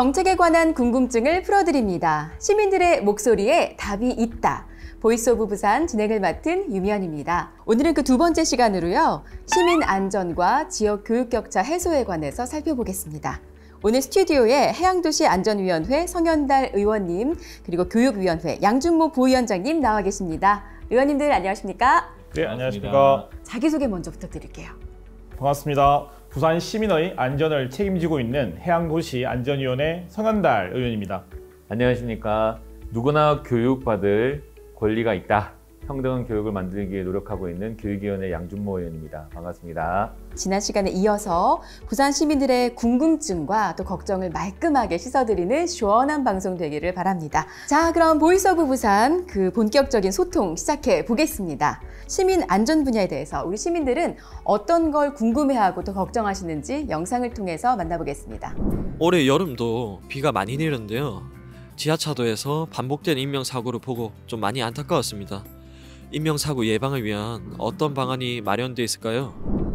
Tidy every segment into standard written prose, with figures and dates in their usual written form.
정책에 관한 궁금증을 풀어드립니다. 시민들의 목소리에 답이 있다. 보이스 오브 부산 진행을 맡은 유미연입니다. 오늘은 그 두 번째 시간으로요. 시민 안전과 지역 교육 격차 해소에 관해서 살펴보겠습니다. 오늘 스튜디오에 해양도시안전위원회 성현달 의원님, 그리고 교육위원회 양준모 부위원장님 나와 계십니다. 의원님들 안녕하십니까? 네, 안녕하십니까? 자기소개 먼저 부탁드릴게요. 반갑습니다. 부산 시민의 안전을 책임지고 있는 해양도시안전위원회 성현달 의원입니다. 안녕하십니까? 누구나 교육받을 권리가 있다. 평등한 교육을 만들기 위해 노력하고 있는 교육위원회 양준모 의원입니다. 반갑습니다. 지난 시간에 이어서 부산 시민들의 궁금증과 또 걱정을 말끔하게 씻어드리는 시원한 방송 되기를 바랍니다. 자, 그럼 보이스 오브 부산 그 본격적인 소통 시작해 보겠습니다. 시민 안전 분야에 대해서 우리 시민들은 어떤 걸 궁금해하고 또 걱정하시는지 영상을 통해서 만나보겠습니다. 올해 여름도 비가 많이 내렸는데요. 지하차도에서 반복된 인명사고를 보고 좀 많이 안타까웠습니다. 인명사고 예방을 위한 어떤 방안이 마련되어 있을까요?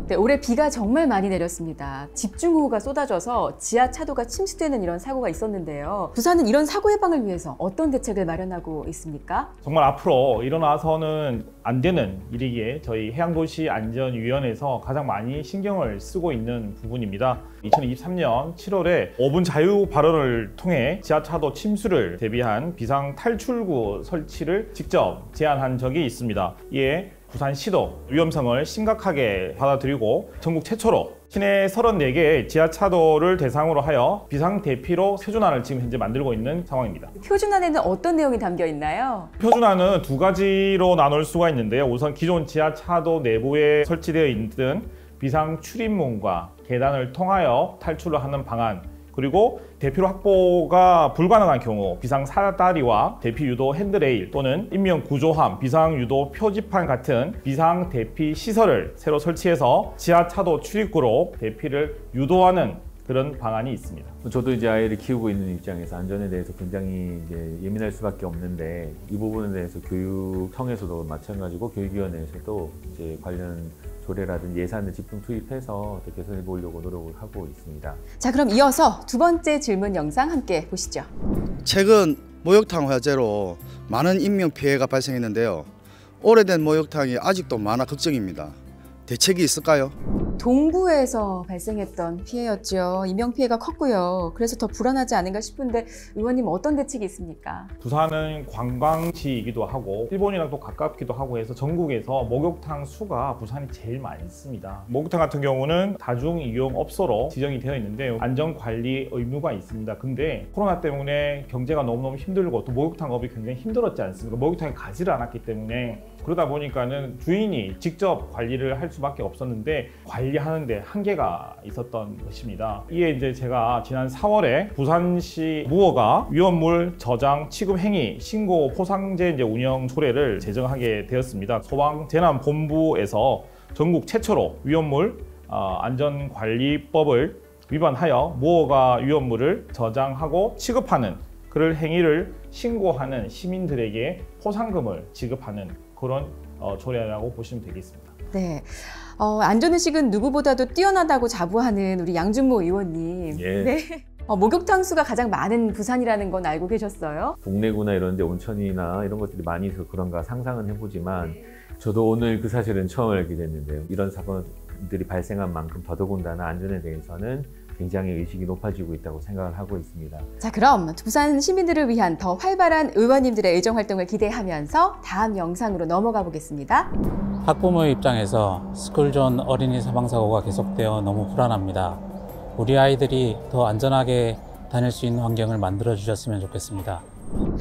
네, 올해 비가 정말 많이 내렸습니다. 집중호우가 쏟아져서 지하차도가 침수되는 이런 사고가 있었는데요. 부산은 이런 사고 예방을 위해서 어떤 대책을 마련하고 있습니까? 정말 앞으로 일어나서는 안 되는 일이기에 저희 해양도시안전위원회에서 가장 많이 신경을 쓰고 있는 부분입니다. 2023년 7월에 5분 자유 발언을 통해 지하차도 침수를 대비한 비상 탈출구 설치를 직접 제안한 적이 있습니다. 이에 부산시도 위험성을 심각하게 받아들이고 전국 최초로 시내 34개의 지하차도를 대상으로 하여 비상대피로 표준안을 지금 현재 만들고 있는 상황입니다. 표준안에는 어떤 내용이 담겨 있나요? 표준안은 두 가지로 나눌 수가 있는데요. 우선 기존 지하차도 내부에 설치되어 있는 비상 출입문과 계단을 통하여 탈출을 하는 방안, 그리고 대피로 확보가 불가능한 경우 비상 사다리와 대피 유도 핸드레일 또는 인명 구조함, 비상 유도 표지판 같은 비상 대피 시설을 새로 설치해서 지하차도 출입구로 대피를 유도하는 그런 방안이 있습니다. 저도 이제 아이를 키우고 있는 입장에서 안전에 대해서 굉장히 이제 예민할 수밖에 없는데 이 부분에 대해서 교육청에서도 마찬가지고 교육위원회에서도 이제 관련 조례라든지 예산을 집중 투입해서 개선해 보려고 노력을 하고 있습니다. 자, 그럼 이어서 두 번째 질문 영상 함께 보시죠. 최근 목욕탕 화재로 많은 인명 피해가 발생했는데요. 오래된 목욕탕이 아직도 많아 걱정입니다. 대책이 있을까요? 동부에서 발생했던 피해였죠. 인명피해가 컸고요. 그래서 더 불안하지 않은가 싶은데 의원님 어떤 대책이 있습니까? 부산은 관광지이기도 하고 일본이랑 또 가깝기도 하고 해서 전국에서 목욕탕 수가 부산이 제일 많습니다. 목욕탕 같은 경우는 다중이용업소로 지정이 되어 있는데 안전관리 의무가 있습니다. 근데 코로나 때문에 경제가 너무너무 힘들고 또 목욕탕업이 굉장히 힘들었지 않습니까? 목욕탕에 가지를 않았기 때문에 그러다 보니까는 주인이 직접 관리를 할 수밖에 없었는데 관리하는데 한계가 있었던 것입니다. 이에 이제 제가 지난 4월에 부산시 무허가 위험물 저장 취급 행위 신고 포상제 이제 운영 조례를 제정하게 되었습니다. 소방재난본부에서 전국 최초로 위험물 안전관리법을 위반하여 무허가 위험물을 저장하고 취급하는 그런 행위를 신고하는 시민들에게 포상금을 지급하는 그런 조례라고 보시면 되겠습니다. 네, 안전의식은 누구보다도 뛰어나다고 자부하는 우리 양준모 의원님. 예. 네. 목욕탕 수가 가장 많은 부산이라는 건 알고 계셨어요? 동래구나 이런 데 온천이나 이런 것들이 많이 있어서 그런가 상상은 해보지만 저도 오늘 그 사실은 처음 알게 됐는데요. 이런 사건들이 발생한 만큼 더더군다나 안전에 대해서는 굉장히 의식이 높아지고 있다고 생각을 하고 있습니다. 자, 그럼 부산 시민들을 위한 더 활발한 의원님들의 의정활동을 기대하면서 다음 영상으로 넘어가 보겠습니다. 학부모의 입장에서 스쿨존 어린이 사망사고가 계속되어 너무 불안합니다. 우리 아이들이 더 안전하게 다닐 수 있는 환경을 만들어 주셨으면 좋겠습니다.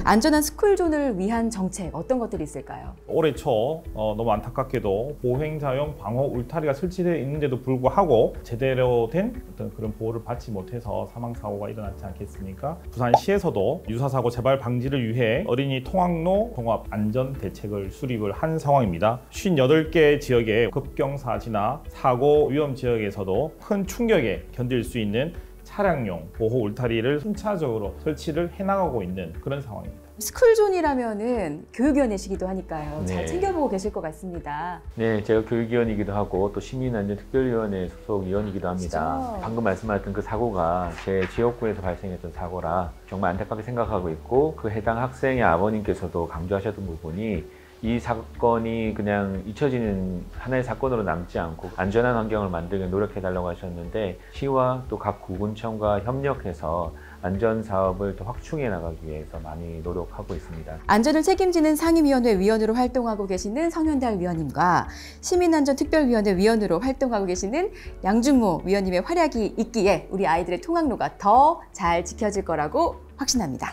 안전한 스쿨존을 위한 정책 어떤 것들이 있을까요? 올해 초 너무 안타깝게도 보행자용 방호 울타리가 설치되어 있는데도 불구하고 제대로 된 어떤 그런 보호를 받지 못해서 사망사고가 일어났지 않겠습니까? 부산시에서도 유사사고 재발 방지를 위해 어린이 통학로 종합 안전 대책을 수립을 한 상황입니다. 58개 지역의 급경사지나 사고 위험 지역에서도 큰 충격에 견딜 수 있는 차량용 보호 울타리를 순차적으로 설치를 해나가고 있는 그런 상황입니다. 스쿨존이라면은 교육위원회시기도 하니까요. 잘 네. 챙겨보고 계실 것 같습니다. 네, 제가 교육위원이기도 하고 또 시민안전특별위원회 소속 위원이기도 합니다. 그렇죠. 방금 말씀하셨던 그 사고가 제 지역구에서 발생했던 사고라 정말 안타깝게 생각하고 있고, 그 해당 학생의 아버님께서도 강조하셨던 부분이 이 사건이 그냥 잊혀지는 하나의 사건으로 남지 않고 안전한 환경을 만들기 노력해달라고 하셨는데, 시와 또 각 구군청과 협력해서 안전 사업을 더 확충해 나가기 위해서 많이 노력하고 있습니다. 안전을 책임지는 상임위원회 위원으로 활동하고 계시는 성현달 위원님과 시민안전특별위원회 위원으로 활동하고 계시는 양준모 위원님의 활약이 있기에 우리 아이들의 통학로가 더 잘 지켜질 거라고 확신합니다.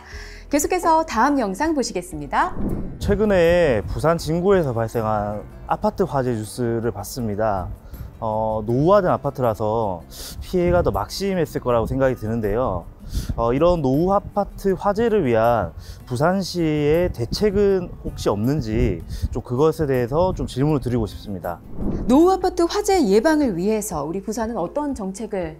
계속해서 다음 영상 보시겠습니다. 최근에 부산 진구에서 발생한 아파트 화재 뉴스를 봤습니다. 노후화된 아파트라서 피해가 더 막심했을 거라고 생각이 드는데요. 이런 노후 아파트 화재를 위한 부산시의 대책은 혹시 없는지 좀 그것에 대해서 좀 질문을 드리고 싶습니다. 노후 아파트 화재 예방을 위해서 우리 부산은 어떤 정책을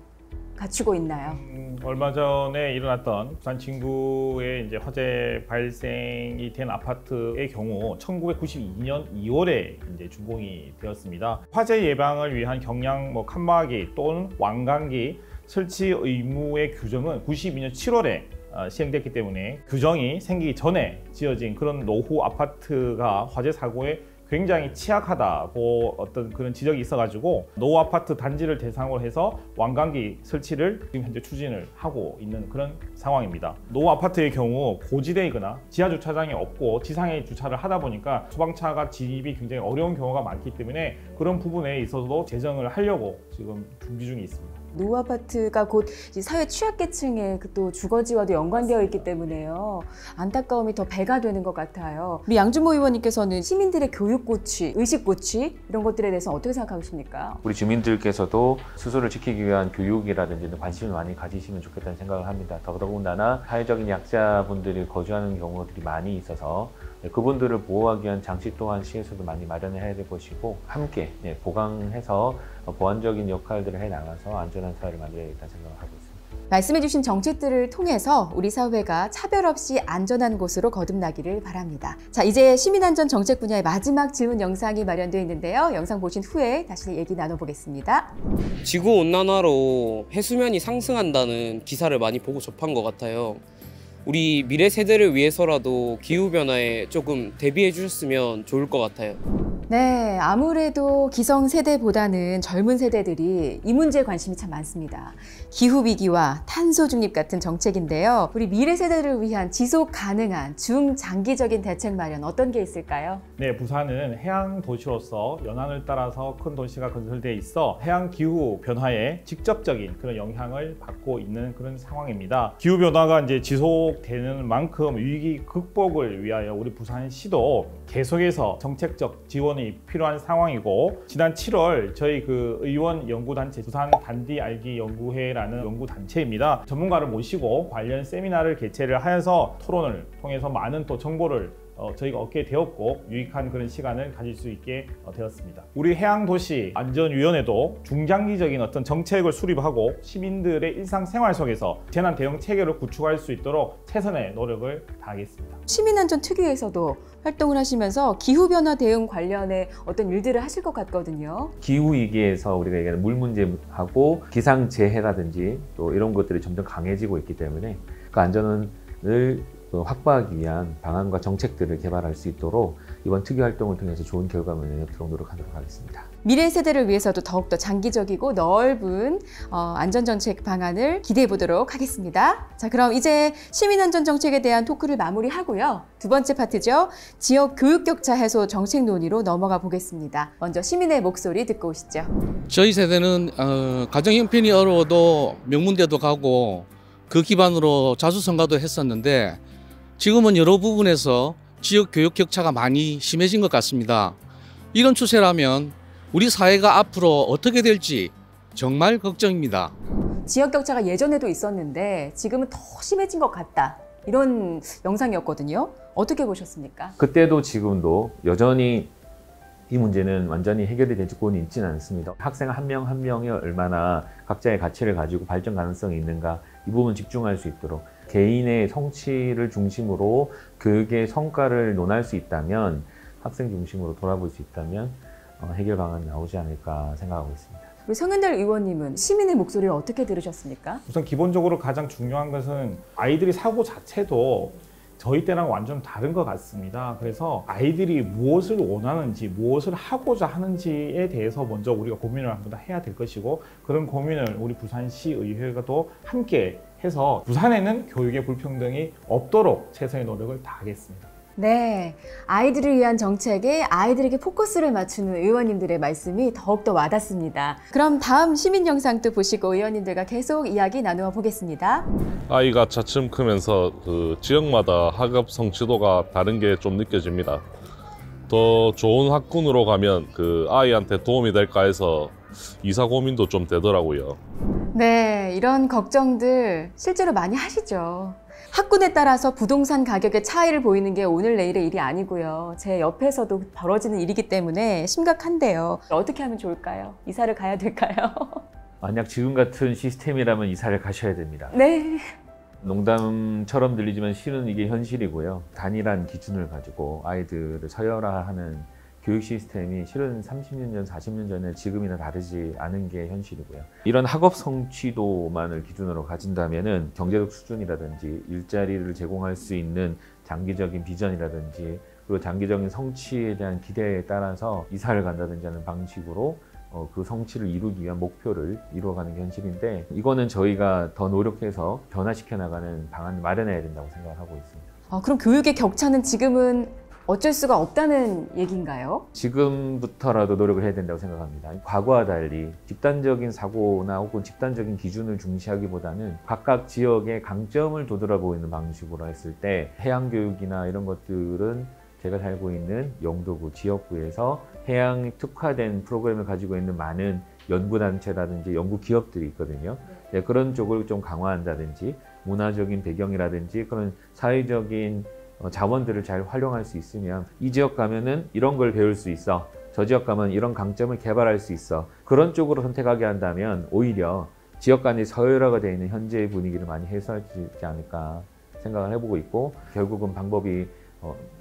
갖추고 있나요? 얼마 전에 일어났던 부산 진구의 이제 화재 발생이 된 아파트의 경우 1992년 2월에 이제 준공이 되었습니다. 화재 예방을 위한 경량 칸막이 또는 완강기 설치 의무의 규정은 92년 7월에 시행됐기 때문에 규정이 생기기 전에 지어진 그런 노후 아파트가 화재 사고에 굉장히 취약하다고 어떤 그런 지적이 있어가지고 노후 아파트 단지를 대상으로 해서 완강기 설치를 지금 현재 추진을 하고 있는 그런 상황입니다. 노후 아파트의 경우 고지대이거나 지하 주차장이 없고 지상에 주차를 하다 보니까 소방차가 진입이 굉장히 어려운 경우가 많기 때문에 그런 부분에 있어서도 제정을 하려고 지금 준비 중에 있습니다. 노후 아파트가 곧 사회 취약계층의 또 주거지와도 연관되어 있기 때문에요. 안타까움이 더 배가 되는 것 같아요. 우리 양준모 의원님께서는 시민들의 교육 고취, 의식 고취 이런 것들에 대해서 어떻게 생각하십니까? 우리 주민들께서도 스스로를 지키기 위한 교육이라든지 관심을 많이 가지시면 좋겠다는 생각을 합니다. 더더군다나 사회적인 약자분들이 거주하는 경우들이 많이 있어서 그분들을 보호하기 위한 장치 또한 시에서도 많이 마련해야 될 것이고, 함께 보강해서 보완적인 역할들을 해나가서 안전한 사회를 만들어야겠다는 생각을 하고 있습니다. 말씀해주신 정책들을 통해서 우리 사회가 차별 없이 안전한 곳으로 거듭나기를 바랍니다. 자, 이제 시민안전 정책 분야의 마지막 질문 영상이 마련되어 있는데요. 영상 보신 후에 다시 얘기 나눠보겠습니다. 지구온난화로 해수면이 상승한다는 기사를 많이 보고 접한 것 같아요. 우리 미래 세대를 위해서라도 기후변화에 조금 대비해 주셨으면 좋을 것 같아요. 네, 아무래도 기성세대보다는 젊은 세대들이 이 문제에 관심이 참 많습니다. 기후위기와 탄소 중립 같은 정책인데요. 우리 미래 세대를 위한 지속 가능한 중장기적인 대책 마련 어떤 게 있을까요? 네, 부산은 해양 도시로서 연안을 따라서 큰 도시가 건설돼 있어 해양 기후 변화에 직접적인 그런 영향을 받고 있는 그런 상황입니다. 기후 변화가 이제 지속되는 만큼 위기 극복을 위하여 우리 부산시도 계속해서 정책적 지원이 필요한 상황이고, 지난 7월 저희 그 의원 연구단체 부산 단디 알기 연구회라는 연구단체입니다. 전문가를 모시고 관련 세미나를 개최를 하여서 토론을 통해서 많은 또 정보를 저희가 얻게 되었고 유익한 그런 시간을 가질 수 있게 되었습니다. 우리 해양도시안전위원회도 중장기적인 어떤 정책을 수립하고 시민들의 일상생활 속에서 재난 대응 체계를 구축할 수 있도록 최선의 노력을 다하겠습니다. 시민안전특위에서도 활동을 하시면서 기후변화 대응 관련해 어떤 일들을 하실 것 같거든요. 기후위기에서 우리가 얘기하는 물 문제하고 기상재해라든지 또 이런 것들이 점점 강해지고 있기 때문에 그 안전을 확보하기 위한 방안과 정책들을 개발할 수 있도록 이번 특위 활동을 통해서 좋은 결과물을 내도록 노력하도록 하겠습니다. 미래 세대를 위해서도 더욱더 장기적이고 넓은 안전정책 방안을 기대해 보도록 하겠습니다. 자, 그럼 이제 시민안전정책에 대한 토크를 마무리하고요. 두 번째 파트죠. 지역 교육 격차 해소 정책 논의로 넘어가 보겠습니다. 먼저 시민의 목소리 듣고 오시죠. 저희 세대는 가정 형편이 어려워도 명문대도 가고 그 기반으로 자수성가도 했었는데, 지금은 여러 부분에서 지역 교육 격차가 많이 심해진 것 같습니다. 이런 추세라면 우리 사회가 앞으로 어떻게 될지 정말 걱정입니다. 지역 격차가 예전에도 있었는데 지금은 더 심해진 것 같다. 이런 영상이었거든요. 어떻게 보셨습니까? 그때도 지금도 여전히 이 문제는 완전히 해결이 되고는 있지는 않습니다. 학생 한 명 한 명이 얼마나 각자의 가치를 가지고 발전 가능성이 있는가, 이 부분 집중할 수 있도록 개인의 성취를 중심으로 교육의 성과를 논할 수 있다면, 학생 중심으로 돌아볼 수 있다면 해결 방안이 나오지 않을까 생각하고 있습니다. 우리 성현달 의원님은 시민의 목소리를 어떻게 들으셨습니까? 우선 기본적으로 가장 중요한 것은 아이들이 사고 자체도 저희 때랑 완전 다른 것 같습니다. 그래서 아이들이 무엇을 원하는지, 무엇을 하고자 하는지에 대해서 먼저 우리가 고민을 한번 해야 될 것이고, 그런 고민을 우리 부산시 의회가 또 함께 해서 부산에는 교육의 불평등이 없도록 최선의 노력을 다하겠습니다. 네, 아이들을 위한 정책에 아이들에게 포커스를 맞추는 의원님들의 말씀이 더욱더 와닿습니다. 그럼 다음 시민 영상도 보시고 의원님들과 계속 이야기 나누어 보겠습니다. 아이가 차츰 크면서 그 지역마다 학업 성취도가 다른 게 좀 느껴집니다. 더 좋은 학군으로 가면 그 아이한테 도움이 될까 해서 이사 고민도 좀 되더라고요. 네, 이런 걱정들 실제로 많이 하시죠. 학군에 따라서 부동산 가격의 차이를 보이는 게 오늘 내일의 일이 아니고요. 제 옆에서도 벌어지는 일이기 때문에 심각한데요. 어떻게 하면 좋을까요? 이사를 가야 될까요? 만약 지금 같은 시스템이라면 이사를 가셔야 됩니다. 네. 농담처럼 들리지만 실은 이게 현실이고요. 단일한 기준을 가지고 아이들을 서열화하는 교육 시스템이 실은 30년 전, 40년 전에 지금이나 다르지 않은 게 현실이고요. 이런 학업 성취도만을 기준으로 가진다면은 경제적 수준이라든지 일자리를 제공할 수 있는 장기적인 비전이라든지, 그리고 장기적인 성취에 대한 기대에 따라서 이사를 간다든지 하는 방식으로 그 성취를 이루기 위한 목표를 이루어가는 게 현실인데, 이거는 저희가 더 노력해서 변화시켜 나가는 방안을 마련해야 된다고 생각을 하고 있습니다. 그럼 교육의 격차는 지금은 어쩔 수가 없다는 얘기인가요? 지금부터라도 노력을 해야 된다고 생각합니다. 과거와 달리 집단적인 사고나 혹은 집단적인 기준을 중시하기보다는 각각 지역의 강점을 되돌아보는 방식으로 했을 때, 해양교육이나 이런 것들은 제가 살고 있는 영도구, 지역구에서 해양 특화된 프로그램을 가지고 있는 많은 연구단체라든지 연구기업들이 있거든요. 네, 그런 쪽을 좀 강화한다든지, 문화적인 배경이라든지 그런 사회적인 자원들을 잘 활용할 수 있으면 이 지역 가면은 이런 걸 배울 수 있어, 저 지역 가면 이런 강점을 개발할 수 있어, 그런 쪽으로 선택하게 한다면 오히려 지역 간의 서열화가 되어 있는 현재의 분위기를 많이 해소할 수 있지 않을까 생각을 해보고 있고, 결국은 방법이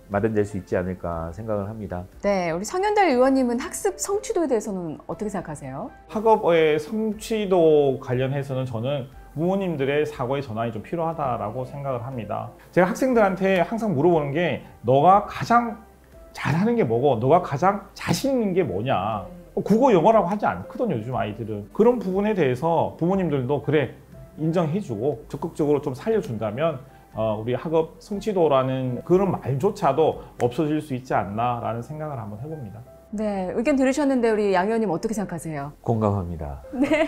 마련될 수 있지 않을까 생각을 합니다. 네, 우리 성현달 의원님은 학습 성취도에 대해서는 어떻게 생각하세요? 학업의 성취도 관련해서는 저는 부모님들의 사고의 전환이 좀 필요하다라고 생각을 합니다. 제가 학생들한테 항상 물어보는 게, 너가 가장 잘하는 게 뭐고 너가 가장 자신 있는 게 뭐냐. 국어 영어라고 하지 않거든요, 요즘 아이들은. 그런 부분에 대해서 부모님들도 그래 인정해주고 적극적으로 좀 살려준다면 우리 학업 성취도라는 그런 말조차도 없어질 수 있지 않나라는 생각을 한번 해봅니다. 네, 의견 들으셨는데 우리 양 의원님 어떻게 생각하세요? 공감합니다. 네.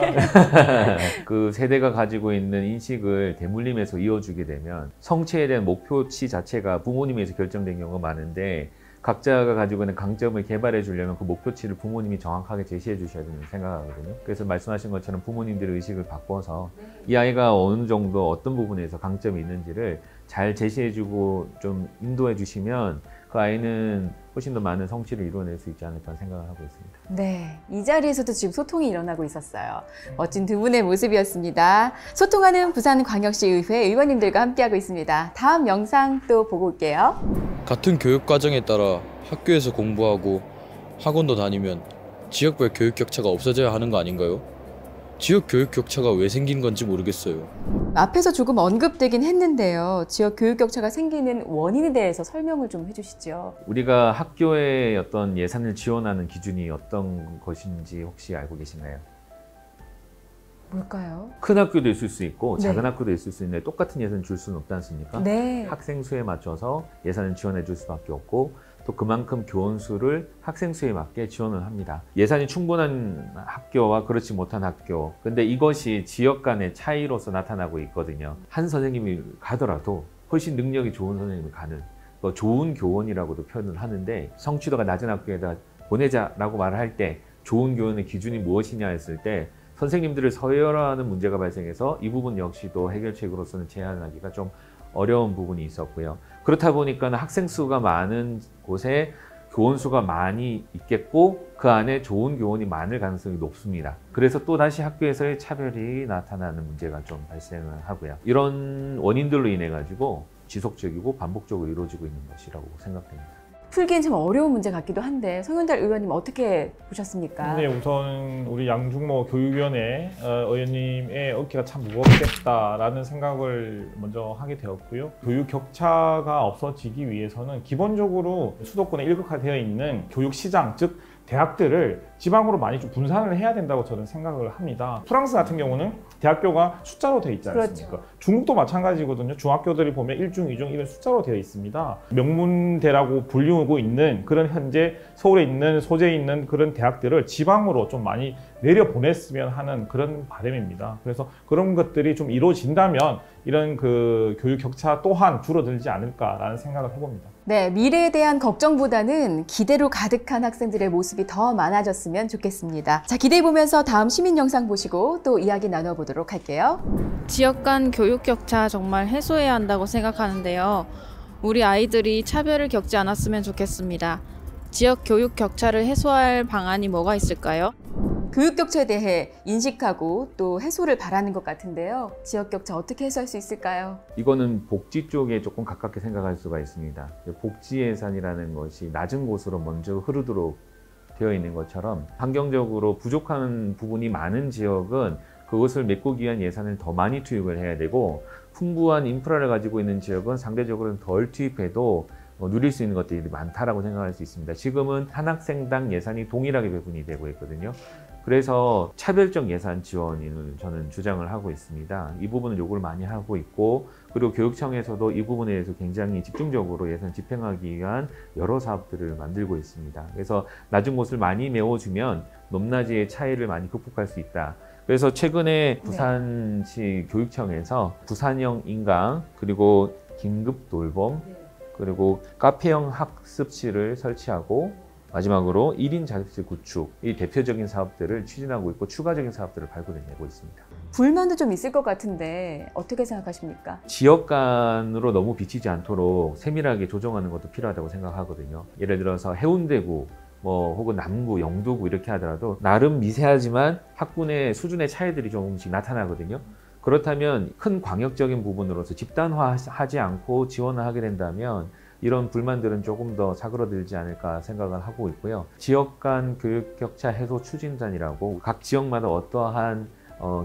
그 세대가 가지고 있는 인식을 대물림에서 이어주게 되면 성취에 대한 목표치 자체가 부모님에서 결정된 경우가 많은데, 각자가 가지고 있는 강점을 개발해 주려면 그 목표치를 부모님이 정확하게 제시해 주셔야 된다고 생각하거든요. 그래서 말씀하신 것처럼 부모님들의 의식을 바꿔서 이 아이가 어느 정도 어떤 부분에서 강점이 있는지를 잘 제시해 주고 좀 인도해 주시면 그 아이는 훨씬 더 많은 성취를 이루어낼 수 있지 않을까 생각을 하고 있습니다. 네, 이 자리에서도 지금 소통이 일어나고 있었어요. 멋진 두 분의 모습이었습니다. 소통하는 부산광역시의회 의원님들과 함께하고 있습니다. 다음 영상 또 보고 올게요. 같은 교육 과정에 따라 학교에서 공부하고 학원도 다니면 지역별 교육 격차가 없어져야 하는 거 아닌가요? 지역 교육 격차가 왜 생긴 건지 모르겠어요. 앞에서 조금 언급되긴 했는데요. 지역 교육 격차가 생기는 원인에 대해서 설명을 좀 해주시죠. 우리가 학교에 어떤 예산을 지원하는 기준이 어떤 것인지 혹시 알고 계시나요? 뭘까요? 큰 학교도 있을 수 있고 네. 작은 학교도 있을 수 있는데 똑같은 예산을 줄 수는 없지 않습니까? 네. 학생 수에 맞춰서 예산을 지원해 줄 수밖에 없고, 또 그만큼 교원 수를 학생 수에 맞게 지원을 합니다. 예산이 충분한 학교와 그렇지 못한 학교, 근데 이것이 지역 간의 차이로서 나타나고 있거든요. 한 선생님이 가더라도 훨씬 능력이 좋은 선생님이 가는, 좋은 교원이라고도 표현을 하는데, 성취도가 낮은 학교에다 보내자라고 말을 할 때 좋은 교원의 기준이 무엇이냐 했을 때 선생님들을 서열화하는 문제가 발생해서 이 부분 역시도 해결책으로서는 제안하기가 좀 어려운 부분이 있었고요. 그렇다 보니까 학생 수가 많은 곳에 교원 수가 많이 있겠고 그 안에 좋은 교원이 많을 가능성이 높습니다. 그래서 또다시 학교에서의 차별이 나타나는 문제가 좀 발생을 하고요. 이런 원인들로 인해 가지고 지속적이고 반복적으로 이루어지고 있는 것이라고 생각됩니다. 풀기엔 참 어려운 문제 같기도 한데 성현달 의원님 어떻게 보셨습니까? 네, 우선 우리 양중모 교육위원회 의원님의 어깨가 참 무겁겠다라는 생각을 먼저 하게 되었고요. 교육 격차가 없어지기 위해서는 기본적으로 수도권에 일극화되어 있는 교육 시장, 즉 대학들을 지방으로 많이 좀 분산을 해야 된다고 저는 생각을 합니다. 프랑스 같은 경우는 대학교가 숫자로 되어 있지 않습니까? 그렇죠. 중국도 마찬가지거든요. 중학교들이 보면 1중, 2중 이런 숫자로 되어 있습니다. 명문대라고 불리우고 있는 그런 현재 서울에 있는 소재에 있는 그런 대학들을 지방으로 좀 많이 내려보냈으면 하는 그런 바람입니다. 그래서 그런 것들이 좀 이루어진다면 이런 그 교육 격차 또한 줄어들지 않을까라는 생각을 해봅니다. 네, 미래에 대한 걱정보다는 기대로 가득한 학생들의 모습이 더 많아졌으면 좋겠습니다. 자, 기대해보면서 다음 시민 영상 보시고 또 이야기 나눠보도록 할게요. 지역 간 교육 격차 정말 해소해야 한다고 생각하는데요. 우리 아이들이 차별을 겪지 않았으면 좋겠습니다. 지역 교육 격차를 해소할 방안이 뭐가 있을까요? 교육 격차에 대해 인식하고 또 해소를 바라는 것 같은데요. 지역 격차 어떻게 해소할 수 있을까요? 이거는 복지 쪽에 조금 가깝게 생각할 수가 있습니다. 복지 예산이라는 것이 낮은 곳으로 먼저 흐르도록 되어 있는 것처럼 환경적으로 부족한 부분이 많은 지역은 그것을 메꾸기 위한 예산을 더 많이 투입을 해야 되고 풍부한 인프라를 가지고 있는 지역은 상대적으로 덜 투입해도 누릴 수 있는 것들이 많다라고 생각할 수 있습니다. 지금은 한 학생당 예산이 동일하게 배분이 되고 있거든요. 그래서 차별적 예산 지원을 저는 주장을 하고 있습니다. 이 부분은 요구를 많이 하고 있고 그리고 교육청에서도 이 부분에 대해서 굉장히 집중적으로 예산 집행하기 위한 여러 사업들을 만들고 있습니다. 그래서 낮은 곳을 많이 메워주면 높낮이의 차이를 많이 극복할 수 있다. 그래서 최근에 부산시 교육청에서 부산형 인강 그리고 긴급 돌봄 그리고 카페형 학습실을 설치하고 마지막으로 1인 자습실 구축, 이 대표적인 사업들을 추진하고 있고 추가적인 사업들을 발굴해내고 있습니다. 불만도 좀 있을 것 같은데 어떻게 생각하십니까? 지역 간으로 너무 비치지 않도록 세밀하게 조정하는 것도 필요하다고 생각하거든요. 예를 들어서 해운대구, 혹은 남구, 영도구 이렇게 하더라도 나름 미세하지만 학군의 수준의 차이들이 조금씩 나타나거든요. 그렇다면 큰 광역적인 부분으로서 집단화하지 않고 지원을 하게 된다면 이런 불만들은 조금 더 사그러들지 않을까 생각을 하고 있고요. 지역 간 교육 격차 해소 추진단이라고 각 지역마다 어떠한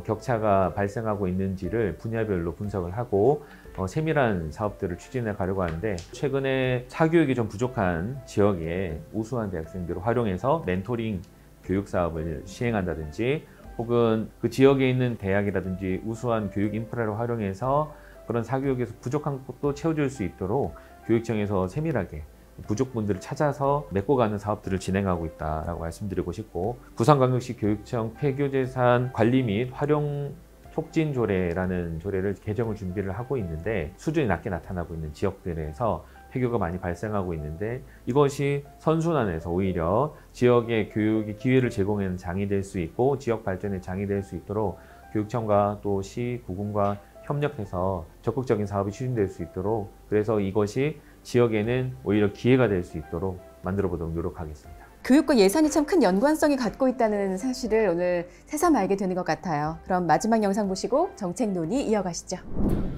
격차가 발생하고 있는지를 분야별로 분석을 하고 세밀한 사업들을 추진해 가려고 하는데 최근에 사교육이 좀 부족한 지역에 우수한 대학생들을 활용해서 멘토링 교육 사업을 시행한다든지 혹은 그 지역에 있는 대학이라든지 우수한 교육 인프라를 활용해서 그런 사교육에서 부족한 것도 채워줄 수 있도록 교육청에서 세밀하게 부족분들을 찾아서 메꿔가는 사업들을 진행하고 있다고 말씀드리고 싶고 부산광역시 교육청 폐교재산 관리 및 활용 촉진 조례라는 조례를 개정을 준비를 하고 있는데 수준이 낮게 나타나고 있는 지역들에서 폐교가 많이 발생하고 있는데 이것이 선순환해서 오히려 지역의 교육의 기회를 제공하는 장이 될 수 있고 지역 발전의 장이 될 수 있도록 교육청과 또 시, 구군과 협력해서 적극적인 사업이 추진될 수 있도록 그래서 이것이 지역에는 오히려 기회가 될 수 있도록 만들어 보도록 노력하겠습니다. 교육과 예산이 참 큰 연관성이 갖고 있다는 사실을 오늘 새삼 알게 되는 것 같아요. 그럼 마지막 영상 보시고 정책 논의 이어가시죠.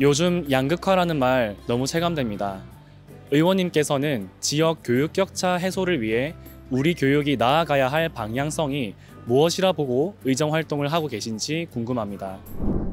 요즘 양극화라는 말 너무 체감됩니다. 의원님께서는 지역 교육 격차 해소를 위해 우리 교육이 나아가야 할 방향성이 무엇이라 보고 의정 활동을 하고 계신지 궁금합니다.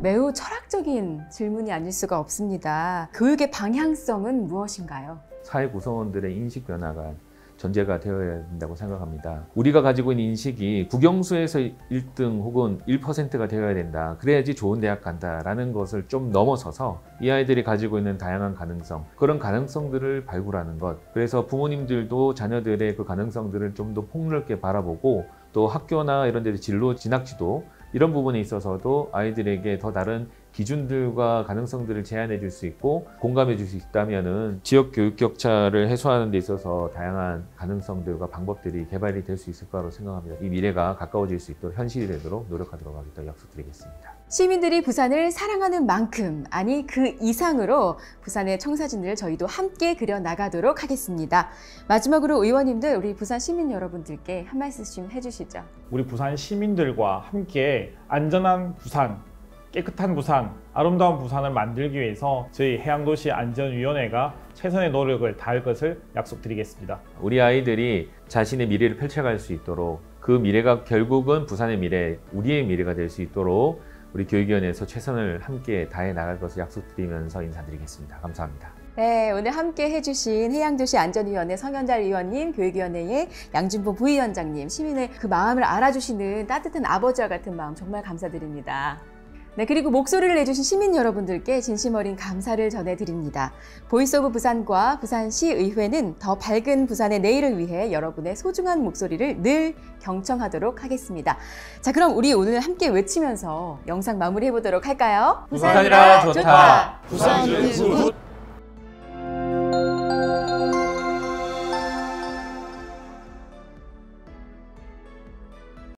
매우 철학적인 질문이 아닐 수가 없습니다. 교육의 방향성은 무엇인가요? 사회 구성원들의 인식 변화가 전제가 되어야 된다고 생각합니다. 우리가 가지고 있는 인식이 국영수에서 1등 혹은 1%가 되어야 된다. 그래야지 좋은 대학 간다라는 것을 좀 넘어서서 이 아이들이 가지고 있는 다양한 가능성, 그런 가능성들을 발굴하는 것. 그래서 부모님들도 자녀들의 그 가능성들을 좀 더 폭넓게 바라보고 또 학교나 이런 데서 진로 진학지도 이런 부분에 있어서도 아이들에게 더 다른 기준들과 가능성들을 제안해 줄 수 있고 공감해 줄 수 있다면은 지역 교육 격차를 해소하는 데 있어서 다양한 가능성들과 방법들이 개발이 될 수 있을 거라고 생각합니다. 이 미래가 가까워질 수 있도록 현실이 되도록 노력하도록 하겠다고 약속드리겠습니다. 시민들이 부산을 사랑하는 만큼, 아니 그 이상으로 부산의 청사진을 저희도 함께 그려나가도록 하겠습니다. 마지막으로 의원님들, 우리 부산 시민 여러분들께 한 말씀 해주시죠. 우리 부산 시민들과 함께 안전한 부산, 깨끗한 부산, 아름다운 부산을 만들기 위해서 저희 해양도시안전위원회가 최선의 노력을 다할 것을 약속드리겠습니다. 우리 아이들이 자신의 미래를 펼쳐갈 수 있도록, 그 미래가 결국은 부산의 미래, 우리의 미래가 될 수 있도록 우리 교육위원회에서 최선을 함께 다해 나갈 것을 약속드리면서 인사드리겠습니다. 감사합니다. 네, 오늘 함께 해주신 해양도시안전위원회 성현달 의원님, 교육위원회의 양준보 부위원장님, 시민의 그 마음을 알아주시는 따뜻한 아버지와 같은 마음 정말 감사드립니다. 네, 그리고 목소리를 내주신 시민 여러분들께 진심 어린 감사를 전해드립니다. 보이스 오브 부산과 부산시의회는 더 밝은 부산의 내일을 위해 여러분의 소중한 목소리를 늘 경청하도록 하겠습니다. 자, 그럼 우리 오늘 함께 외치면서 영상 마무리해보도록 할까요? 부산이라 좋다. 부산 굿!